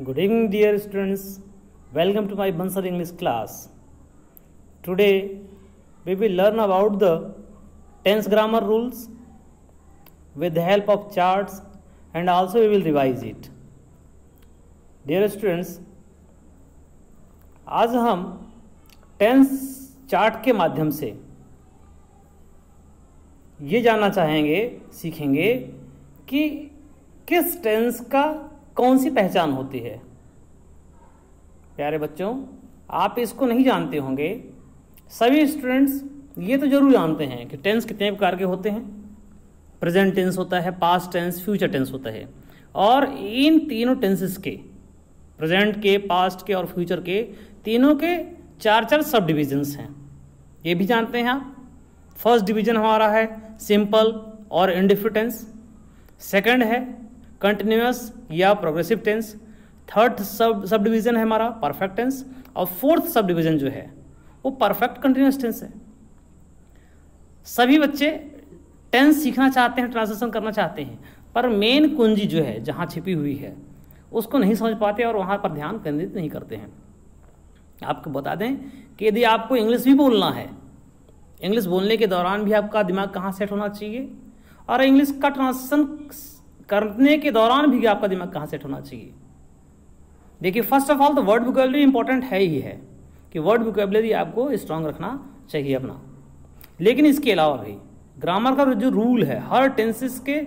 Good evening, dear students. Welcome to my Bansar English class. Today, we will learn about the tense grammar rules with the help of charts, and also we will revise it. Dear students, आज हम tense chart के माध्यम से ये जानना सीखेंगे कि किस टेंस का कौन सी पहचान होती है। प्यारे बच्चों, आप इसको नहीं जानते होंगे। सभी स्टूडेंट्स ये तो जरूर जानते हैं कि टेंस कितने प्रकार के होते हैं। प्रेजेंट टेंस होता है, पास्ट टेंस, फ्यूचर टेंस होता है, और इन तीनों टेंसेस के, प्रेजेंट के, पास्ट के और फ्यूचर के, तीनों के चार चार सब डिविजन्स हैं। ये भी जानते हैं आप। फर्स्ट डिवीजन हमारा है सिंपल और इंडेफिनिट टेंस। सेकंड है कंटिन्यूअस या progressive tense. Third sub division है हमारा परफेक्ट टेंस, और फोर्थ सब डिवीजन जो है वो परफेक्ट कंटिन्यूअस टेंस है। सभी बच्चे टेंस सीखना चाहते हैं, ट्रांसलेशन करना चाहते हैं, पर मेन कुंजी जो है जहाँ छिपी हुई है उसको नहीं समझ पाते और वहाँ पर ध्यान केंद्रित नहीं करते हैं। आपको बता दें कि यदि आपको इंग्लिश भी बोलना है, इंग्लिश बोलने के दौरान भी आपका दिमाग कहाँ सेट होना चाहिए, और इंग्लिश का ट्रांसलेशन करने के दौरान भी आपका दिमाग कहाँ सेट होना चाहिए। देखिए, फर्स्ट ऑफ ऑल तो वर्ड वोकैबुलरी इंपॉर्टेंट है ही है कि वर्ड वोकैबुलरी आपको स्ट्रांग रखना चाहिए अपना। लेकिन इसके अलावा भी ग्रामर का जो रूल है, हर टेंसेस के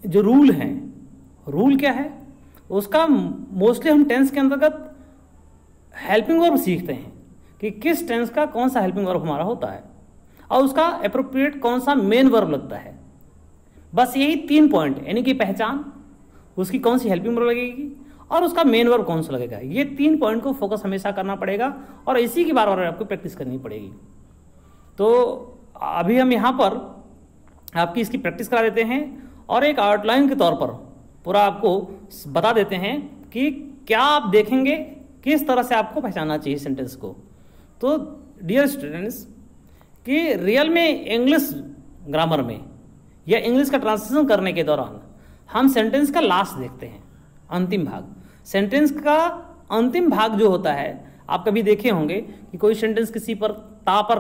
जो रूल हैं, रूल क्या है उसका, मोस्टली हम टेंस के अंतर्गत हेल्पिंग वर्ब सीखते हैं कि किस टेंस का कौन सा हेल्पिंग वर्ब हमारा होता है और उसका एप्रोप्रिएट कौन सा मेन वर्ब लगता है। बस यही 3 पॉइंट, यानी कि पहचान, उसकी कौन सी हेल्पिंग वर्ब लगेगी और उसका मेन वर्ब कौन सा लगेगा। ये 3 पॉइंट को फोकस हमेशा करना पड़ेगा और इसी की बार बार आपको प्रैक्टिस करनी पड़ेगी। तो अभी हम यहाँ पर आपकी इसकी प्रैक्टिस करा देते हैं और एक आउटलाइन के तौर पर पूरा आपको बता देते हैं कि क्या आप देखेंगे, किस तरह से आपको पहचानना चाहिए सेंटेंस को। तो डियर स्टूडेंट्स, कि रियल में इंग्लिश ग्रामर में या इंग्लिश का ट्रांसलेशन करने के दौरान हम सेंटेंस का लास्ट देखते हैं, अंतिम भाग। सेंटेंस का अंतिम भाग जो होता है, आप कभी देखे होंगे कि कोई सेंटेंस किसी पर ता पर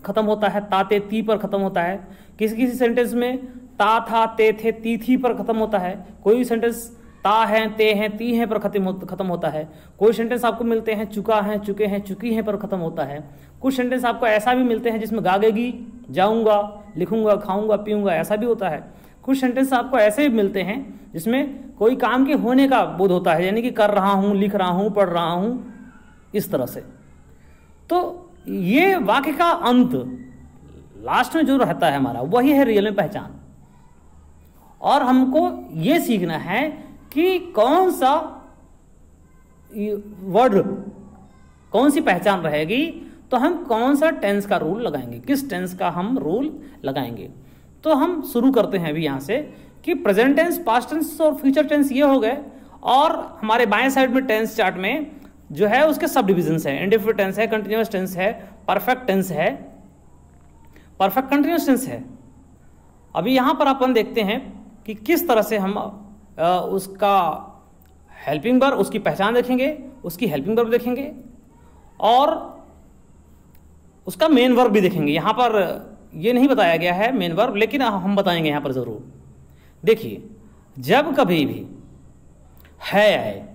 खत्म होता है, ता ते ती पर खत्म होता है। किसी किसी सेंटेंस में ता था ते थे ती थी पर खत्म होता है। कोई सेंटेंस ता है, ते हैं, ती हैं पर खत्म होता है। कोई सेंटेंस आपको मिलते हैं चुका है, चुके हैं, चुकी हैं पर खत्म होता है। कुछ सेंटेंस आपको ऐसा भी मिलते हैं जिसमें गागेगी, जाऊंगा, लिखूंगा, खाऊंगा, पीऊंगा, ऐसा भी होता है। कुछ सेंटेंस आपको ऐसे भी मिलते हैं जिसमें कोई काम के होने का बोध होता है, यानी कि कर रहा हूं, लिख रहा हूं, पढ़ रहा हूं, इस तरह से। तो ये वाक्य का अंत लास्ट में जो रहता है हमारा, वही है रियल में पहचान। और हमको ये सीखना है कि कौन सा वर्ड, कौन सी पहचान रहेगी, तो हम कौन सा टेंस का रूल लगाएंगे, किस टेंस का हम रूल लगाएंगे। तो हम शुरू करते हैं अभी यहाँ से कि प्रेजेंट टेंस, पास्ट टेंस और फ्यूचर टेंस ये हो गए, और हमारे बाएं साइड में टेंस चार्ट में जो है उसके सब डिविजन्स हैं। इंडेफिनिट टेंस है, कंटिन्यूअस टेंस है, परफेक्ट टेंस है, परफेक्ट कंटिन्यूअस टेंस है। अभी यहाँ पर अपन देखते हैं कि किस तरह से हम उसका हेल्पिंग वर्ब, उसकी पहचान देखेंगे, उसकी हेल्पिंग वर्ब देखेंगे और उसका मेन वर्ब भी देखेंगे। यहाँ पर ये नहीं बताया गया है मेन वर्ब, लेकिन हम बताएंगे यहाँ पर जरूर। देखिए, जब कभी भी है आए,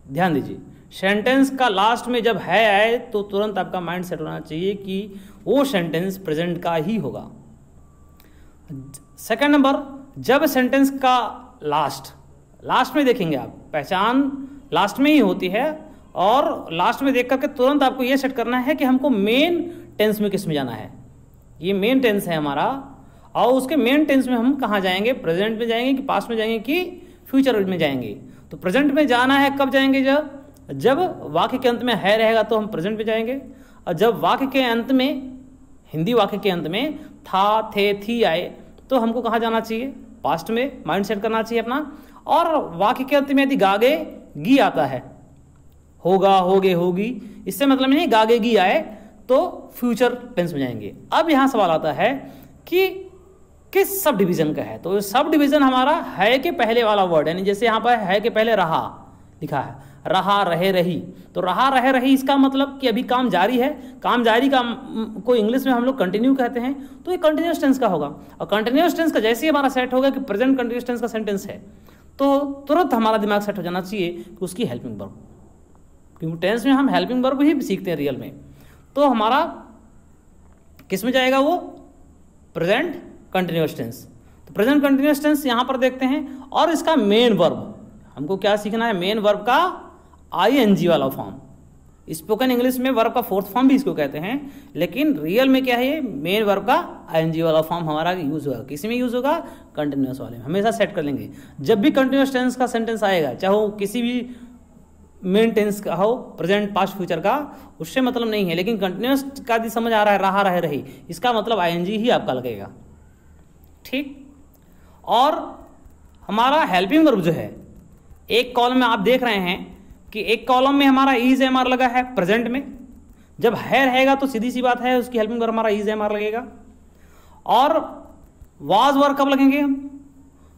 ध्यान दीजिए, सेंटेंस का लास्ट में जब है आए तो तुरंत आपका माइंड सेट होना चाहिए कि वो सेंटेंस प्रेजेंट का ही होगा। सेकंड नंबर, जब सेंटेंस का लास्ट में देखेंगे आप, पहचान लास्ट में ही होती है, और लास्ट में देख करके तुरंत आपको ये सेट करना है कि हमको मेन टेंस में किस में जाना है। ये मेन जब है हमारा, और उसके मेन टेंस में हम कहाँ जाएंगे, प्रेजेंट में जाएंगे कि पास्ट में जाएंगे कि फ्यूचर में जाएंगे। तो प्रेजेंट में जाना है, कब जाएंगे, जब वाक्य के अंत में है रहेगा तो हम प्रेजेंट में जाएंगे, और जब वाक्य के अंत में, हिंदी वाक्य के अंत में था, थे, थी आए तो हमको कहाँ जाना चाहिए, पास्ट में माइंड सेट करना चाहिए अपना। और वाक्य के अंत में यदि गागे गी आता है, होगा, होगे, होगी, इससे मतलब नहीं गागे गी आए तो फ्यूचर टेंस में जाएंगे। अब यहाँ सवाल आता है कि किस सब डिवीजन का है। तो सब डिवीजन हमारा है के पहले वाला वर्ड, यानी जैसे यहाँ पर है के पहले रहा लिखा है, रहा, रहे, रही। तो रहा, रहे, रही इसका मतलब कि अभी काम जारी है। काम जारी का को इंग्लिश में हम लोग कंटिन्यू कहते हैं, तो ये कंटिन्यूअस टेंस का होगा। और कंटिन्यूअस टेंस का जैसे ही हमारा सेट होगा कि प्रेजेंट कंटिन्यूअस टेंस का सेंटेंस है, तो तुरंत हमारा दिमाग सेट हो जाना चाहिए कि उसकी हेल्पिंग वर्ब, क्योंकि टेंस में हम हेल्पिंग वर्ब ही सीखते हैं रियल में। तो हमारा किस में जाएगा वो, प्रेजेंट कंटिन्यूअस टेंस। तो प्रेजेंट कंटिन्यूअस टेंस यहाँ पर देखते हैं। और इसका मेन वर्ब हमको क्या सीखना है, मेन वर्ब का आईएनजी वाला फॉर्म। स्पोकन इंग्लिश में वर्ब का फोर्थ फॉर्म भी इसको कहते हैं, लेकिन रियल में क्या है, ये मेन वर्ब का आईएनजी वाला फॉर्म हमारा यूज होगा। किसी में यूज होगा, कंटिन्यूअस वाले में। हमेशा सेट कर लेंगे जब भी कंटिन्यूअस टेंस का सेंटेंस आएगा, चाहे वो किसी भी मेन टेंस का हो, प्रेजेंट, पास्ट, फ्यूचर का, उससे मतलब नहीं है। लेकिन कंटिन्यूअस का भी समझ आ रहा है, रहा, रहे, रही, इसका मतलब आईएनजी ही आपका लगेगा, ठीक। और हमारा हेल्पिंग वर्ब जो है, एक कॉलम में आप देख रहे हैं कि एक कॉलम में हमारा इज एम आर लगा है प्रेजेंट में। जब है रहेगा तो सीधी सी बात है उसकी हेल्पिंग वर्ब हमारा इज एम आर लगेगा। और वाज वर्ब कब लगेंगे हम,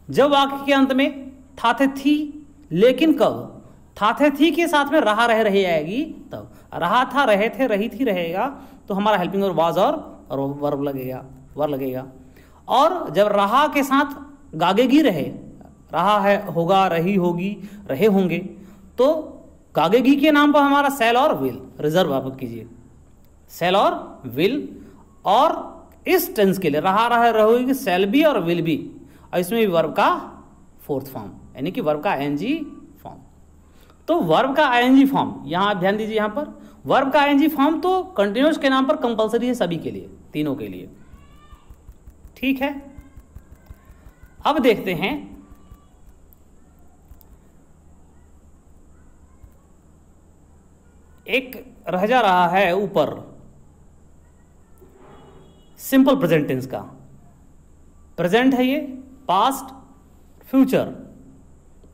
जब वाक्य के अंत में था, थे, थी, लेकिन कब, था, थे, थी के साथ में रहा, रहे, रही आएगी तब। रहा था, रहे थे, रही थी रहेगा तो हमारा हेल्पिंग वर्ब वाज और वर्ब लगेगा। और जब रहा के साथ गागेगी रहे, रहा है, होगा, रही होगी, रहे होंगे, तो गागेगी के नाम पर हमारा सेल और विल, रिजर्व आप कीजिए, सेल और विल। और इस टेंस के लिए रहा, रहा, रहोगी, सेल भी और विल भी, और इसमें भी वर्ब का फोर्थ फॉर्म, यानी कि वर्ब का आईएनजी फॉर्म। तो वर्ब का आईएनजी फॉर्म यहां आप ध्यान दीजिए, यहां पर वर्ब का आईएनजी फॉर्म तो कंटिन्यूअस के नाम पर कंपलसरी है सभी के लिए, तीनों के लिए, ठीक है। अब देखते हैं एक रह जा रहा है ऊपर सिंपल प्रेजेंट टेंस का। प्रेजेंट है ये, past, future,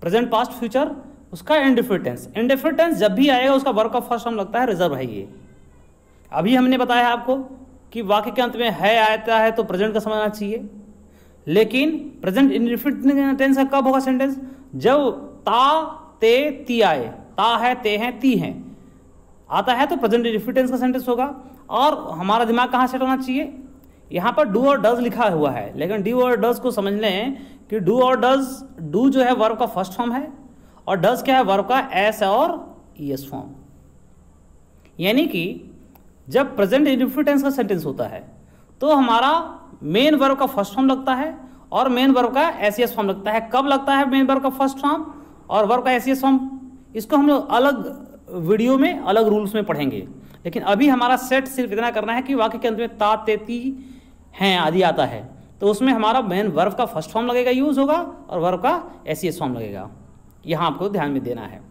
present, past, future, उसका इंडेफिनिट टेंस। इंडेफिनिट टेंस जब भी आएगा उसका वर्ब का फर्स्ट फॉर्म लगता है रिजर्व है ये। अभी हमने बताया आपको कि वाक्य के अंत में है आता है तो प्रेजेंट का समझना चाहिए, लेकिन प्रेजेंट इंडेफिनिट टेंस का कब होगा सेंटेंस, जब ता, ते, ती आए, ता है, ते हैं, ती हैं आता है तो प्रेजेंट इंडेफिनिट टेंस का सेंटेंस होगा। और हमारा दिमाग कहाँ सेट होना चाहिए, यहाँ पर डू और डज लिखा हुआ है, लेकिन डू और डज को समझ लें कि डू और डज, डू जो है वर्ब का फर्स्ट फॉर्म है और डज क्या है, वर्ब का एस और ईएस फॉर्म। यानी कि जब प्रेजेंट इंडेफिनिट टेंस का सेंटेंस होता है तो हमारा मेन वर्ब का फर्स्ट फॉर्म लगता है और मेन वर्ब का एसईएस फॉर्म लगता है। कब लगता है मेन वर्ब का फर्स्ट फॉर्म और वर्ब का एसईएस फॉर्म, इसको हम लोग अलग वीडियो में अलग रूल्स में पढ़ेंगे। लेकिन अभी हमारा सेट सिर्फ इतना करना है कि वाक्य के अंत में ता, ते, ती हैं आदि आता है तो उसमें हमारा मेन वर्ब का फर्स्ट फॉर्म लगेगा, यूज होगा, और वर्ब का एसईएस फॉर्म लगेगा। यहाँ आपको ध्यान में देना है।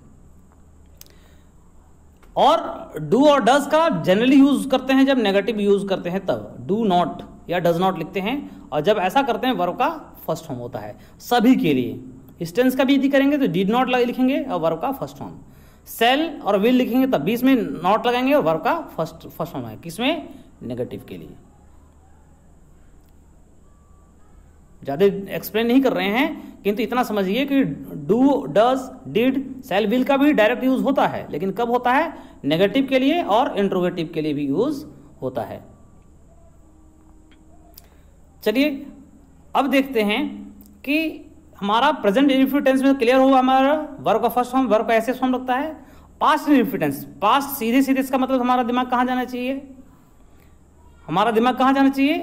और डू और डज का जनरली यूज करते हैं जब नेगेटिव यूज करते हैं तब, डू नॉट या डज नॉट लिखते हैं, और जब ऐसा करते हैं वर्ब का फर्स्ट फॉर्म होता है सभी के लिए। इस टेंस का भी यदि करेंगे तो डिड नॉट लिखेंगे और वर्ब का फर्स्ट फॉर्म। सेल और विल लिखेंगे तब भी इसमें नॉट लगाएंगे और वर्ब का फर्स्ट फॉर्म है, किसमें, नेगेटिव के लिए। ज्यादा एक्सप्लेन नहीं कर रहे हैं, किंतु इतना समझिए कि do, does, did, shall, will का भी डायरेक्ट यूज होता है, लेकिन कब होता है, नेगेटिव के लिए और इंट्रोगेटिव के लिए भी यूज होता है। चलिए अब देखते हैं कि हमारा प्रेजेंट इंडेफिनिट टेंस में क्लियर हुआ, हमारा वर्ब का फर्स्ट फॉर्म, वर्ब का एसईएस फॉर्म लगता है। पास्ट इंडेफिनिट टेंस, पास्ट सीधे सीधे इसका मतलब हमारा दिमाग कहाँ जाना चाहिए, हमारा दिमाग कहाँ जाना चाहिए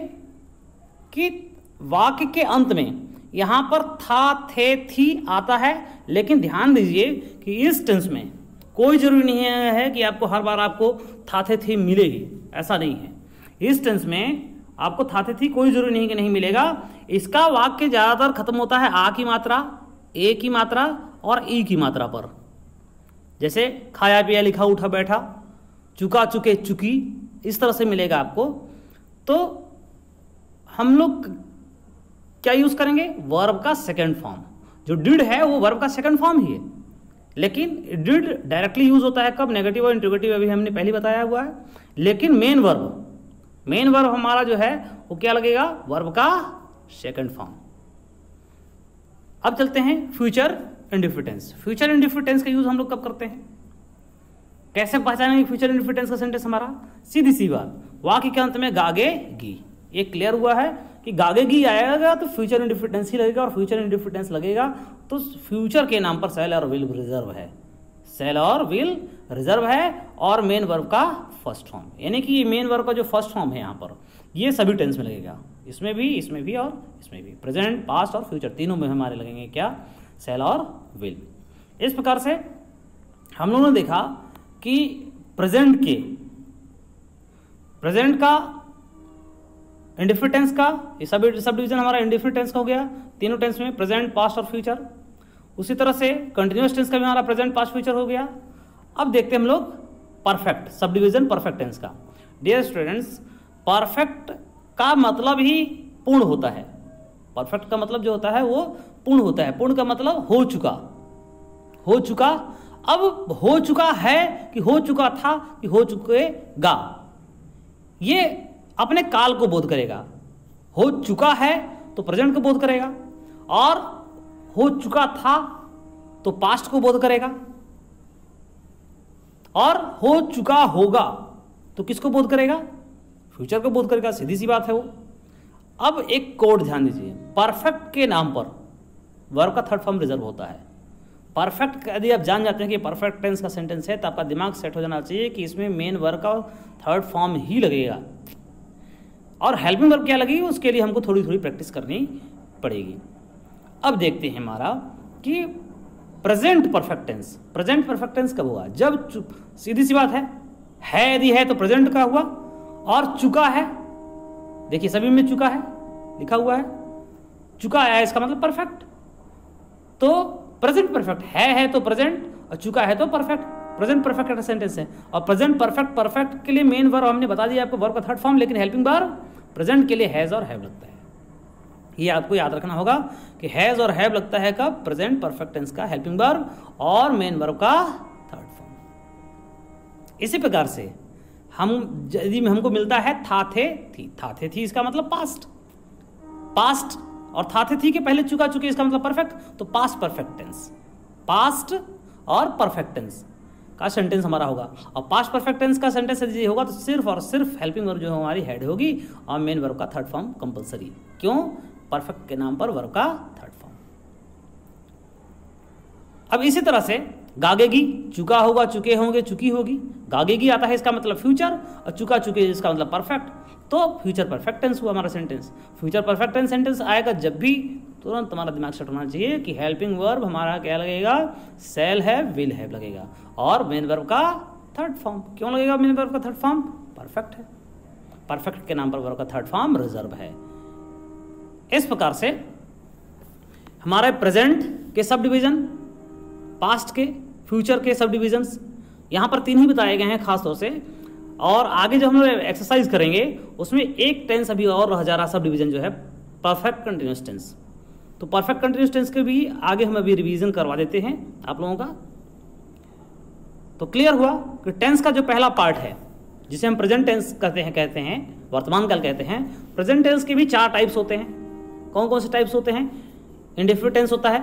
कि वाक्य के अंत में यहां पर था, थे, थी आता है, लेकिन ध्यान दीजिए कि इस टेंस में कोई जरूरी नहीं है कि आपको हर बार आपको था, थे, थी मिलेगी, ऐसा नहीं है। इस टेंस में आपको था, थे, थी कोई जरूरी नहीं कि नहीं मिलेगा। इसका वाक्य ज्यादातर खत्म होता है आ की मात्रा, ए की मात्रा और ई की मात्रा पर। जैसे खाया पिया, लिखा, उठा, बैठा, चुका, चुके, चुकी, इस तरह से मिलेगा आपको। तो हम लोग क्या यूज करेंगे, वर्ब का सेकंड फॉर्म। जो डिड है वो वर्ब का सेकंड फॉर्म ही है, लेकिन डिड डायरेक्टली यूज होता है कब, नेगेटिव और इंट्रोगेटिव, अभी हमने पहले बताया हुआ है। लेकिन मेन वर्ब हमारा जो है वो क्या लगेगा, वर्ब का सेकंड फॉर्म। अब चलते हैं future indefinite tense. Future indefinite tense का यूज हम लोग कब करते हैं, कैसे पहचानेंगे फ्यूचर इंडेफिनिट टेंस का सेंटेंस हमारा? सीधी सी बात, वाक्य के अंत में गागेगी, ये क्लियर हुआ है कि गागेगी आएगा तो फ्यूचर इंडेफिनिट टेंस ही लगेगा, और फ्यूचर इंडेफिनिट टेंस लगेगा तो फ्यूचर के नाम पर शैल और विल रिजर्व है, शैल और विल रिजर्व है, और मेन वर्ब का फर्स्ट फॉर्म, यानी कि ये मेन वर्ब का जो फर्स्ट फॉर्म है यहाँ पर ये सभी टेंस में लगेगा, इसमें भी और इसमें भी, प्रेजेंट, पास्ट और फ्यूचर तीनों में हमारे लगेंगे क्या, शैल और विल। इस प्रकार से हम लोगों ने देखा कि प्रेजेंट का इंडेफिनिट टेंस का ये सब डिवीजन हमारा इंडेफिनिट टेंस का हो गया तीनों टेंस में, प्रेजेंट, पास्ट और फ्यूचर। उसी तरह से कंटिन्यूअस टेंस का भी हमारा प्रेजेंट, पास्ट, फ्यूचर हो गया। अब देखते हैं हम लोग perfect, sub division perfect tense का। डियर स्टूडेंट्स, परफेक्ट का मतलब ही पूर्ण होता है, परफेक्ट का मतलब जो होता है वो पूर्ण होता है, पूर्ण का मतलब हो चुका। अब हो चुका है कि हो चुका था कि हो चुकेगा, ये अपने काल को बोध करेगा। हो चुका है तो प्रेजेंट को बोध करेगा, और हो चुका था तो पास्ट को बोध करेगा, और हो चुका होगा तो किसको बोध करेगा, फ्यूचर को बोध करेगा, सीधी सी बात है वो। अब एक कोड ध्यान दीजिए, परफेक्ट के नाम पर वर्ब का थर्ड फॉर्म रिजर्व होता है। परफेक्ट यदि आप जान जाते हैं कि परफेक्ट टेंस का सेंटेंस है तो आपका दिमाग सेट हो जाना चाहिए कि इसमें मेन वर्ब का थर्ड फॉर्म ही लगेगा, और हेल्पिंग वर्ब क्या लगेगी उसके लिए हमको थोड़ी थोड़ी प्रैक्टिस करनी पड़ेगी। अब देखते हैं हमारा कि प्रेजेंट परफेक्ट टेंस कब हुआ, जब सीधी सी बात है यदि है तो प्रेजेंट का हुआ, और चुका है, देखिए सभी में चुका है लिखा हुआ है, चुका है इसका मतलब परफेक्ट, तो प्रेजेंट परफेक्ट है तो प्रेजेंट, और चुका है तो परफेक्ट, प्रेजेंट परफेक्ट का सेंटेंस है। और प्रेजेंट परफेक्ट के लिए मेन वर्ब हमने बता दिया आपको, वर्ब का थर्ड फॉर्म, लेकिन हेल्पिंग वर्ब प्रेजेंट के लिए हैज और हैव लगता है। ये आपको याद रखना होगा कि हैज और हैव लगता है कब, प्रेजेंट परफेक्ट टेंस का हेल्पिंग वर्ब और मेन वर्ब का थर्ड फॉर्म। इसी प्रकार से यदि हमको मिलता है था थे थी इसका मतलब पास्ट, और था थे थी के पहले चुका चुके इसका मतलब परफेक्ट, तो पास्ट परफेक्ट टेंस, पास्ट और परफेक्ट टेंस का सेंटेंस हमारा होगा। और पास्ट परफेक्ट टेंस का सेंटेंस यदि होगा तो सिर्फ और सिर्फ हेल्पिंग वर्ब जो हमारी हेड होगी, और मेन वर्ब का थर्ड फॉर्म कंपलसरी। क्यों, परफेक्ट के नाम पर वर्ब का थर्ड फॉर्म। अब इसी तरह से गागेगी, चुका होगा, चुके होंगे, चुकी होगी, गागेगी आता है इसका मतलब फ्यूचर, और चुका चुके इसका मतलब परफेक्ट, तो फ्यूचर परफेक्ट टेंस हुआ हमारा sentence. Future perfect tense sentence आएगा जब भी, तुरंत हमारा दिमाग सेट होना चाहिए कि हेल्पिंग वर्ब हमारा क्या लगेगा, शैल है, विल हैव लगेगा, और मेन वर्ब का थर्ड फॉर्म। क्यों लगेगा मेन वर्ब का थर्ड फॉर्म, परफेक्ट है, परफेक्ट के नाम पर वर्ब का थर्ड फॉर्म रिजर्व है। इस प्रकार से हमारे प्रेजेंट के सब डिवीजन, पास्ट के, फ्यूचर के सब डिविजन्स यहाँ पर 3 ही बताए गए हैं खास तौर से, और आगे जो हम लोग एक्सरसाइज करेंगे उसमें एक टेंस अभी और रह जा रहा सब डिवीजन जो है, परफेक्ट कंटिन्यूअस टेंस। तो परफेक्ट कंटिन्यूअस टेंस के भी आगे हम अभी रिवीजन करवा देते हैं आप लोगों का। तो क्लियर हुआ कि टेंस का जो पहला पार्ट है जिसे हम प्रेजेंट टेंस कहते हैं वर्तमान काल कहते हैं, प्रेजेंट टेंस के भी 4 टाइप्स होते हैं। कौन कौन से टाइप्स होते हैं, इंडेफिनिट टेंस होता है,